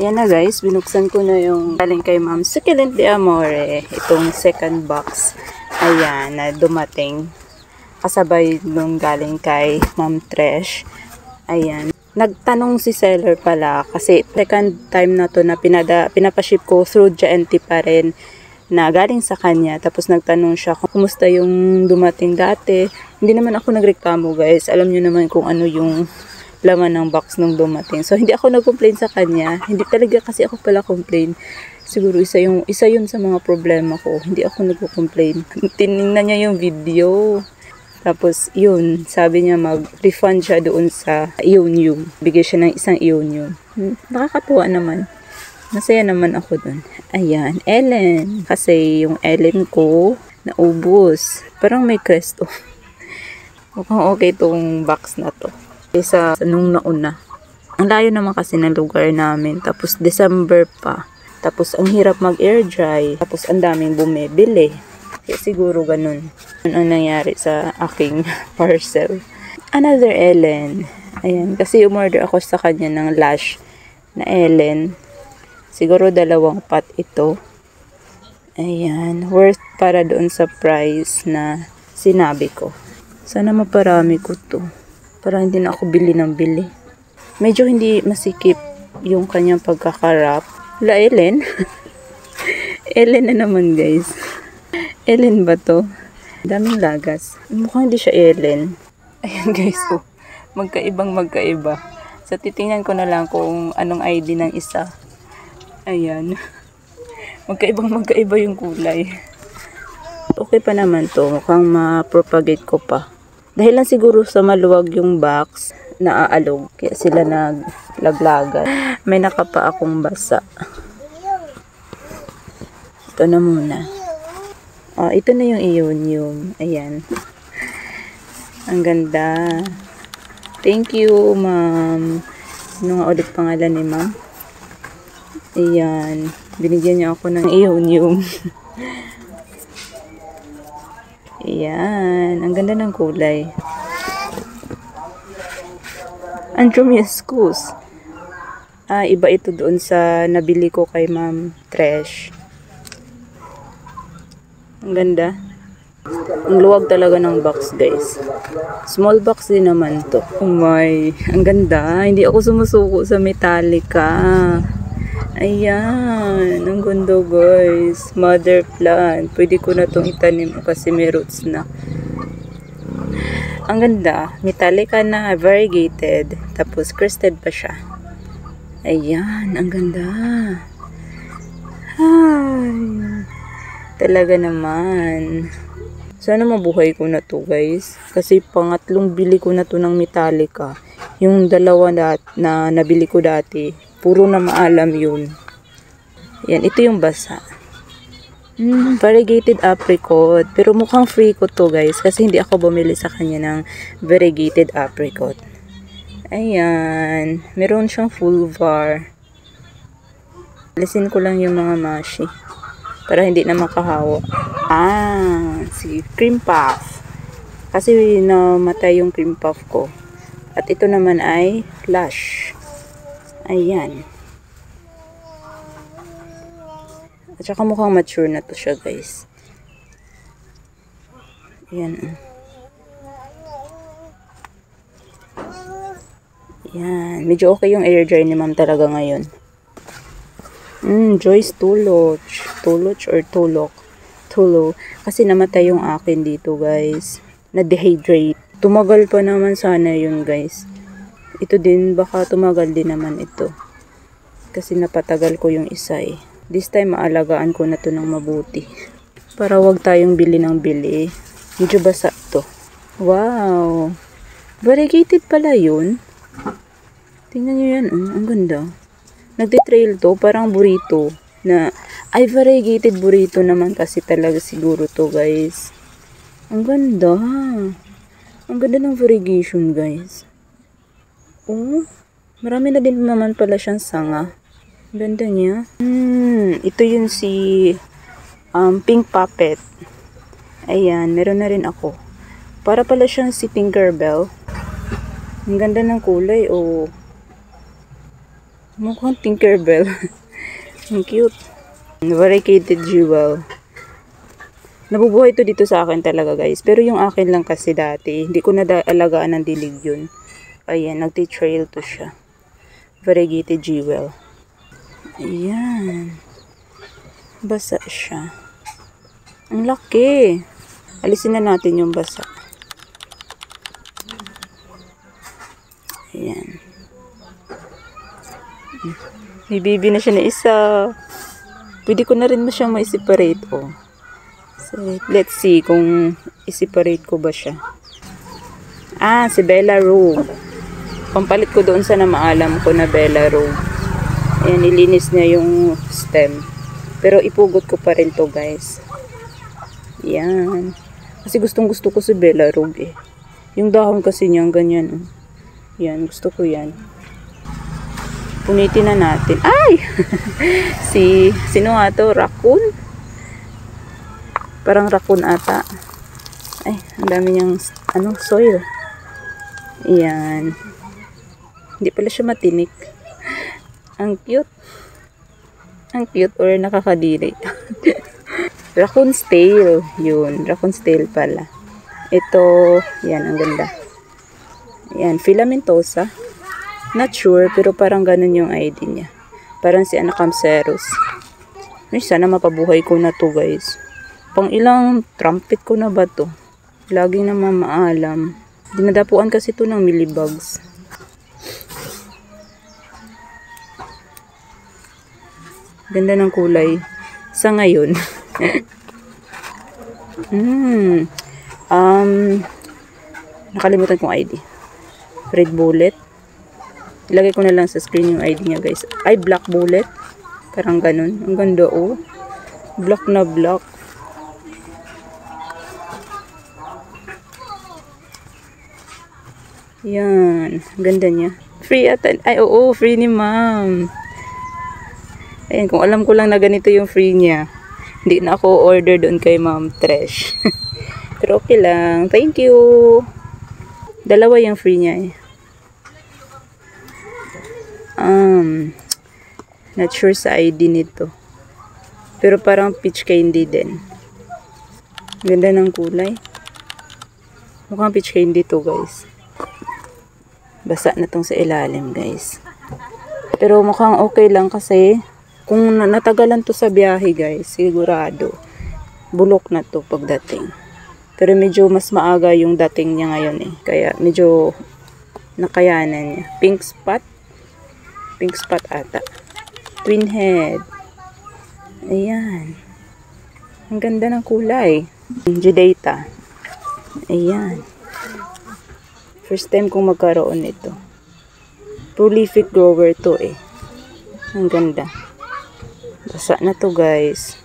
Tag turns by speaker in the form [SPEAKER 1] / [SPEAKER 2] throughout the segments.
[SPEAKER 1] Yan na guys, binuksan ko na yung galing kay Ma'am Succulent de Amore. Itong second box. Ayan, na dumating. Kasabay nung galing kay Ma'am Tresh. Ayan. Nagtanong si seller pala kasi second time na to na pinapaship ko through JNT pa rin na galing sa kanya. Tapos nagtanong siya kung kumusta yung dumating dati. Hindi naman ako nagreklamo guys. Alam nyo naman kung ano yung laman ng box nung dumating. So, hindi ako nag-complain sa kanya. Hindi talaga kasi ako pala complain. Siguro isa yun sa mga problema ko. Hindi ako nag-complain. Tinignan niya yung video. Tapos, yun. Sabi niya mag-refund siya doon sa Ionium. Bigay siya ng isang Ionium. Nakakatuwa naman. Masaya naman ako doon. Ayan. Ellen. Kasi yung Ellen ko, naubos. Parang may kresto. Mukhang okay tong box na to. Isa nung nauna. Ang layo naman kasi ng lugar namin. Tapos December pa. Tapos ang hirap mag-air dry. Tapos ang daming bumibili. Kaya siguro ganun. Ano ang nangyari sa aking parcel. Another Ellen. Ayan. Kasi umorder ako sa kanya ng lash na Ellen. Siguro 2 pot ito. Ayan. Worth para doon sa price na sinabi ko. Sana maparami ko to. Para hindi na ako bili ng bili. Medyo hindi masikip yung kanyang pagkakarap. Wala, Ellen. Ellen na naman, guys. Ellen ba to? Daming lagas. Mukhang hindi siya Ellen. Ayan, guys. Oh. Magkaiba. So, titingnan ko na lang kung anong ID ng isa. Ayan. Magkaiba yung kulay. Okay pa naman to. Mukhang ma-propagate ko pa. Dahil lang siguro sa maluwag yung box, naaalog. Kaya sila naglaglagan. May nakapa akong basa. Ito na muna. Ito na yung Ionium. Ayan. Ang ganda. Thank you, ma'am. Ano nga ulit pangalan ni ma'am? Ayan. Binigyan niya ako ng Ionium. Ayan. Ang ganda ng kulay. Andromiascus. Iba ito doon sa nabili ko kay Ma'am Tresh. Ang ganda. Ang luwag talaga ng box, guys. Small box din naman to. Oh my. Ang ganda. Hindi ako sumusuko sa Metallica. Ayan, ang ganda guys. Mother plant. Pwede ko na itong itanim kasi may roots na. Ang ganda. Metallica na, variegated. Tapos crested pa siya. Ayan, ang ganda. Ay, talaga naman. Sana mabuhay ko na to guys. Kasi pangatlong bili ko na to ng Metallica. Yung dalawa na nabili ko dati. Puro na maalam yun. Yan, ito yung basa. Variegated apricot. Pero mukhang free ko to guys. Kasi hindi ako bumili sa kanya ng variegated apricot. Ayan. Meron siyang full var. Alisin ko lang yung mga mashi. Para hindi na makahawa. Si cream puff. Kasi namatay yung cream puff ko. At ito naman ay lush. Ayan. At saka mukhang mature na to siya guys. Ayan. Ayan. Medyo okay yung air dry ni ma'am talaga ngayon. Joyce Tuloch. Tuloch or Tulok? Tulo. Kasi namatay yung akin dito guys. Na-dehydrate. Tumagal pa naman sana yun guys. Ito din, baka tumagal din naman ito. Kasi napatagal ko yung isa eh. This time, maalagaan ko na to ng mabuti. Para wag tayong bili ng bili. Medyo basa to. Wow! Variegated pala yun. Tingnan nyo yan. Ang ganda. Nagtitrail to, parang burrito. Variegated burrito naman kasi talaga siguro to guys. Ang ganda. Ang ganda ng variegation guys. Marami na din naman pala siyang sanga. Ganda niya. Ito yun si Pink Puppet. Ayan, meron na rin ako. Para pala siyang si Tinkerbell. Ang ganda ng kulay, Mukhang Tinkerbell. Ang cute. Variegated jewel. Nabubuhay to dito sa akin talaga guys. Pero yung akin lang kasi dati, hindi ko alagaan ng dilig yun. Ayan, nagti-trail to siya. Variegated jewel. Ayan. Basa siya. Ang laki. Alisin na natin yung basa. Ayan. May baby na siya na isa. Pwede ko na rin mo siyang ma-separate. Oh. So, let's see kung i-separate ko ba siya. Ah, si Bella Rogue. Pampalit ko doon sa namaalam ko na Bella Rogue. Ayan, nilinis niya yung stem. Pero ipugot ko pa rin to guys. Yan. Kasi gustong gusto ko si Bella Rogue eh. Yung dahon kasi niya ganyan. Oh. Yan, gusto ko yan. Punitin na natin. Ay! Sino nga to? Raccoon? Parang raccoon ata. Ay, ang dami niyang soil. Ayan. Hindi pala siya matinik. Ang cute. Ang cute or nakakadiri. Raccoon's tail. Yun. Raccoon's tail pala. Ito, yan, ang ganda. Ayan, filamentosa. Not sure, pero parang ganun yung ID niya. Parang si Anacamcerus. Ay, sana mapabuhay ko na to guys. Pang ilang trumpet ko na ba to? Laging naman maalam. Dinadapuan kasi to ng millibugs. Ganda ng kulay. Sa ngayon. Nakalimutan kong ID. Red bullet. Ilagay ko na lang sa screen yung ID niya guys. Ay, black bullet. Parang ganun. Ang ganda oh. Black na black. Yan. Ganda niya. Free ata. Ay, oo. Free ni ma'am. Ayan. Kung alam ko lang na ganito yung free niya. Hindi na ako order doon kay Ma'am Tresh. Pero okay lang. Thank you. Dalawa yung free niya eh. Not sure sa ID nito. Pero parang peach candy din. Ganda ng kulay. Mukhang peach candy to guys. Basa na tong sa ilalim guys. Pero mukhang okay lang kasi kung natagalan to sa biyahe guys, sigurado bulok na to pagdating. Pero medyo mas maaga yung dating niya ngayon eh. Kaya medyo nakayanan niya. Pink spot. Pink spot ata. Twin head. Ayan. Ang ganda ng kulay. Judata. Ayan. First time kong magkaroon nito. Prolific grower to eh. Ang ganda. Basa na to guys.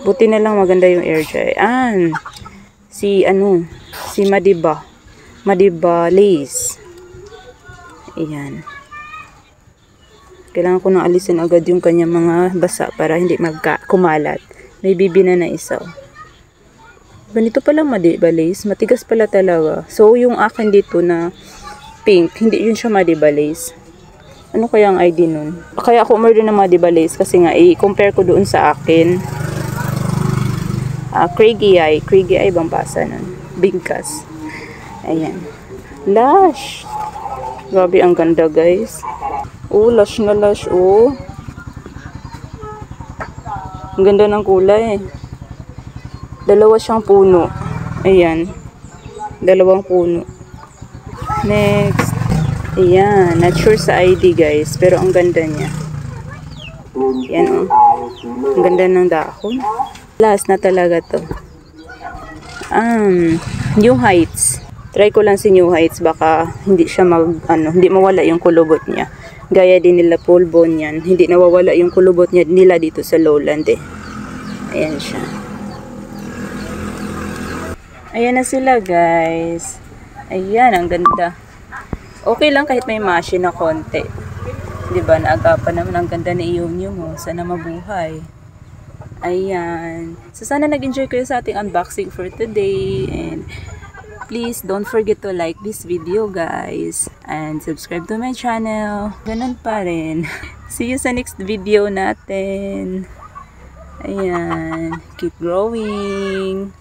[SPEAKER 1] Buti na lang maganda yung air dry. Si Madiba. Madiba lace. Ayan. Kailangan ko nang alisin agad yung kanyang mga basa para hindi kumalat. May bibi na isa. Ganito pala Madiba lace. Matigas pala talaga. So, yung akin dito na pink, hindi yun siya Madiba lace. Ano kaya ang ID nun? Kaya ako umorder ng Madiba lace kasi nga i-compare ko doon sa akin. Craigie Eye. Craigie Eye bang basa nun? Bigkas. Ayan. Lush. Grabe ang ganda guys. Oh, lush na lush. Oh. Ang ganda ng kulay. Dalawa siyang puno. Ayan. Dalawang puno. Next. Ayan. Not sure sa ID guys. Pero ang ganda niya. Ayan oh. Ang ganda ng dahon. Last na talaga to. New Heights. Try ko lang si New Heights. Baka hindi siya hindi mawala yung kulubot niya. Gaya din nila Polbon yan. Hindi nawawala yung kulubot niya nila dito sa lowland eh. Ayan siya. Ayan na sila guys. Ayan, ang ganda. Okay lang kahit may mashi na konti. Diba, naagapan naman ang ganda ni Iyonyo mo. Sana mabuhay. Ayan. So, sana nag-enjoy kayo sa ating unboxing for today. And please don't forget to like this video guys and subscribe to my channel. Ganun pa rin. See you sa next video natin. Ayan, keep growing.